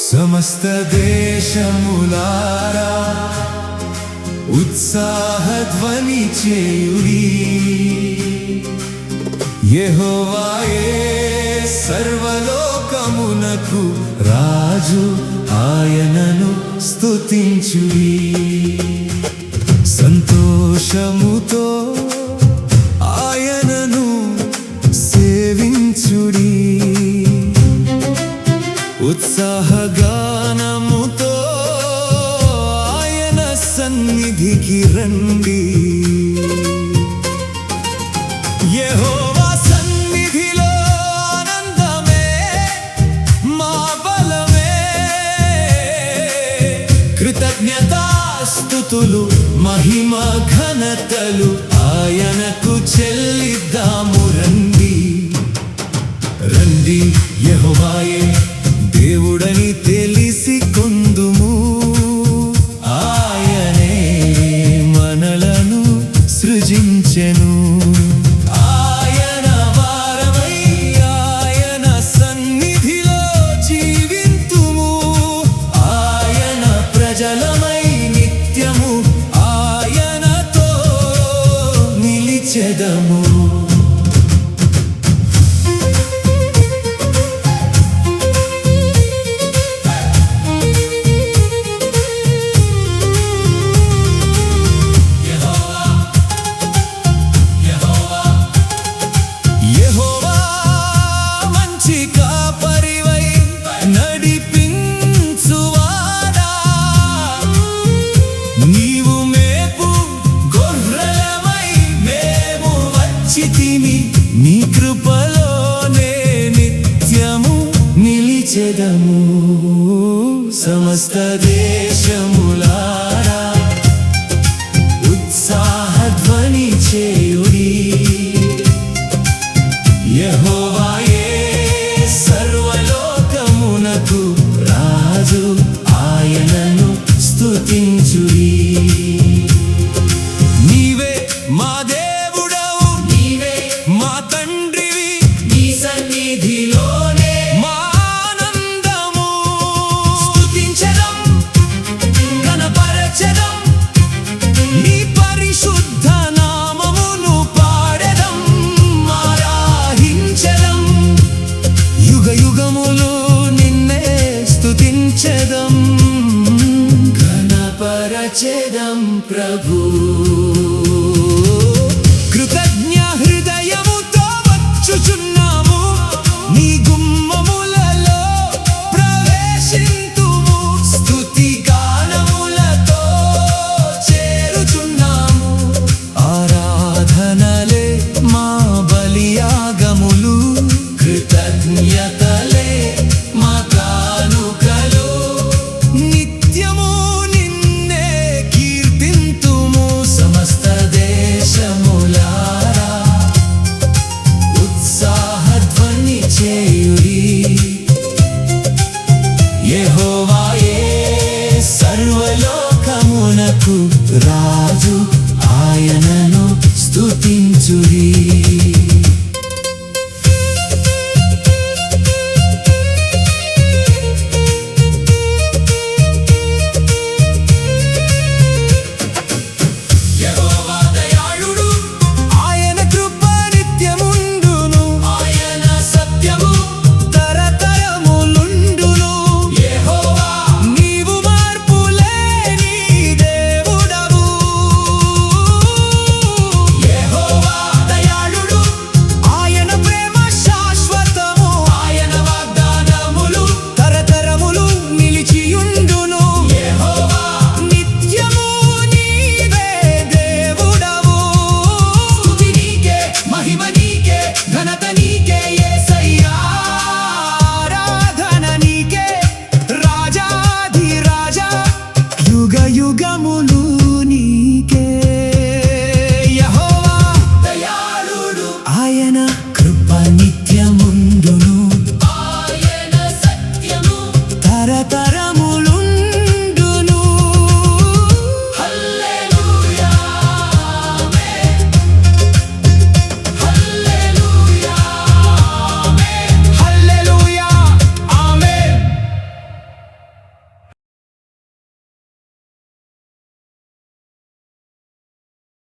సమస్త దేశములారా ఉత్సాహధ్వని చేయుడి, యెహోవాయే సర్వలోకమునకు రాజు, ఆయనను స్తుతించుడి. సంతోషముతో ఆయనను సేవించుడి, ఉత్సాహగానముతో ఆయన సన్నిధికి రండి. యెహోవా సన్నిధిలో ఆనందమే మా బలమే, కృతజ్ఞతాస్తుతులు మహిమ ఘనతలు ఆయనకు చెల్లిద్దాము. రండి రండి, యెహోవాయే దేవుడని తెలిసి కొందుము, ఆయనే మనలను సృజించెను. ఆయన వారమై ఆయన సన్నిధిలో జీవింతుము, ఆయన ప్రజలమై నిత్యము ఆయనతో నిలిచెదము. నీ కృపలోనే నిత్యము నిలిచెదము. సమస్త దేశములారా ఉత్సాహధ్వని చేయుడి, యెహోవాయే సర్వలోకమునకు రాజు, ఆయనను స్తుతించుడి. నీవే మా దేవుడవు, నీవే మా తండ్రివి, నీ సన్నిధిలోనే మా ఆనందము. స్తుతించెదం, ఘనపరచెదం, నీ పరిశుద్ధ నామమును పాడెదం, ఆరాధించెదం. యుగ యుగములు నిన్నే స్తుతించెదం, ఘనపరచెదం ప్రభు. కృతజ్ఞ హృదయముతో వచ్చుచున్నాము, నీ గుమ్మములలో ప్రవేశింతుము. స్తుతి గానములతో చేరుచున్నాము, ఆరాధనలే మా బలియాగములు, కృతజ్ఞతలే మా కానుకలు. నిత్యము నిన్నే కీర్తింతుము, సమస్త ఆయన